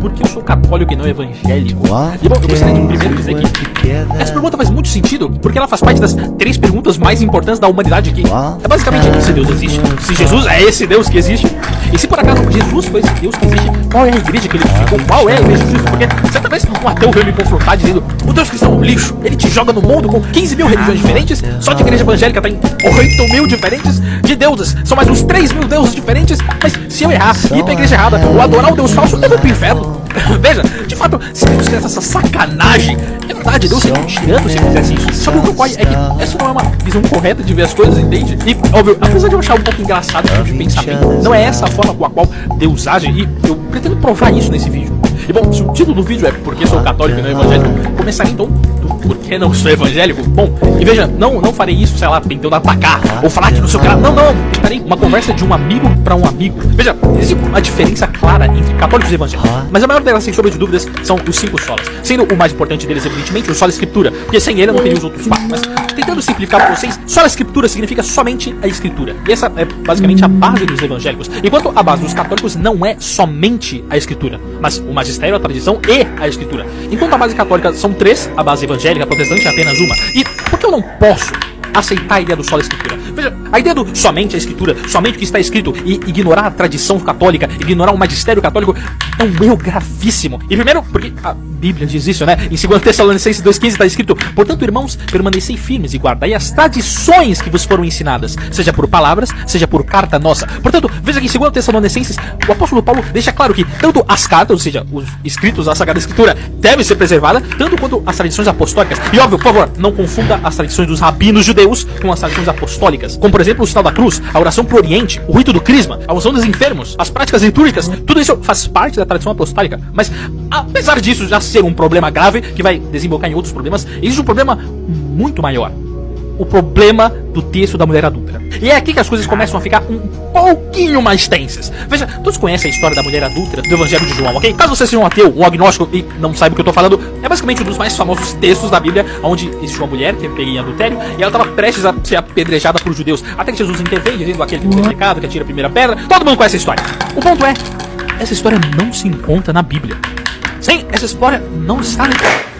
porque eu sou católico e não evangélico? E bom, eu gostaria de primeiro dizer que essa pergunta faz muito sentido, porque ela faz parte das 3 perguntas mais importantes da humanidade aqui. É basicamente, se Deus existe, se Jesus é esse Deus que existe, e se por acaso Jesus foi esse Deus que existe, qual é a igreja que ele ficou? Qual é a igreja de Jesus? Porque certa vez um ateu veio me confrontar dizendo: o Deus cristão é um lixo, ele te joga no mundo com 15 mil religiões diferentes, só de igreja evangélica tem 8 mil diferentes, de deuses são mais uns 3 mil deuses diferentes, mas se eu errar e ir pra igreja errada ou adorar o Deus falso, eu vou pro inferno. Veja, de fato, se Deus fizesse essa sacanagem, é verdade, Deus seria um tirano se fizesse isso. Sabe o que ocorre? É que essa não é uma visão correta de ver as coisas, entende? E, óbvio, apesar de eu achar um pouco engraçado o tipo de pensamento, não é essa a forma com a qual Deus age, e eu pretendo provar isso nesse vídeo. E bom, se o título do vídeo é Porque Sou Católico e Não Evangélico, começaria então do Porque Não Sou Evangélico. Bom, e veja, não farei isso, sei lá, tentando atacar ou falar que não sei o que lá. Não, estarei uma conversa de um amigo para um amigo. Veja, existe uma diferença clara entre católicos e evangélicos, mas a maior delas, sem sombra de dúvidas, são os 5 solas, sendo o mais importante deles, evidentemente, o sola escritura, porque sem ele eu não teria os outros 4. Mas tentando simplificar para vocês, sola escritura significa somente a escritura, e essa é basicamente a base dos evangélicos, enquanto a base dos católicos não é somente a escritura, mas o magistério, a tradição e a escritura. Enquanto a base católica são 3, a base evangélica, a protestante é apenas uma. E por que eu não posso aceitar a ideia do sola escritura? Veja, a ideia do somente a escritura, somente o que está escrito, e ignorar a tradição católica, ignorar o magistério católico, é um erro gravíssimo. E primeiro, porque a Bíblia diz isso, né? Em 2 Tessalonicenses 2,15 está escrito: portanto, irmãos, permanecei firmes e guardai as tradições que vos foram ensinadas, seja por palavras, seja por carta nossa. Portanto, veja que em 2 Tessalonicenses, o apóstolo Paulo deixa claro que tanto as cartas, ou seja, os escritos da Sagrada Escritura, devem ser preservadas, tanto quanto as tradições apostólicas. E óbvio, por favor, não confunda as tradições dos rabinos judeus com as tradições apostólicas, como por exemplo o sinal da cruz, a oração pro Oriente, o rito do crisma, a unção dos enfermos, as práticas litúrgicas. Tudo isso faz parte da tradição apostólica, mas apesar disso já ser um problema grave que vai desembocar em outros problemas, existe um problema muito maior: o problema do texto da mulher adúltera. E é aqui que as coisas começam a ficar um pouquinho mais tensas. Veja, todos conhecem a história da mulher adúltera do Evangelho de João, ok? Caso você seja um ateu, um agnóstico e não saiba o que eu tô falando, é basicamente um dos mais famosos textos da Bíblia, onde existe uma mulher que pegou em adultério e ela estava prestes a ser apedrejada por judeus, até que Jesus intervém, dizendo: aquele que não tem pecado, que atira a primeira pedra. Todo mundo conhece a história. O ponto é, essa história não se encontra na Bíblia. Sim, essa história não está na Bíblia.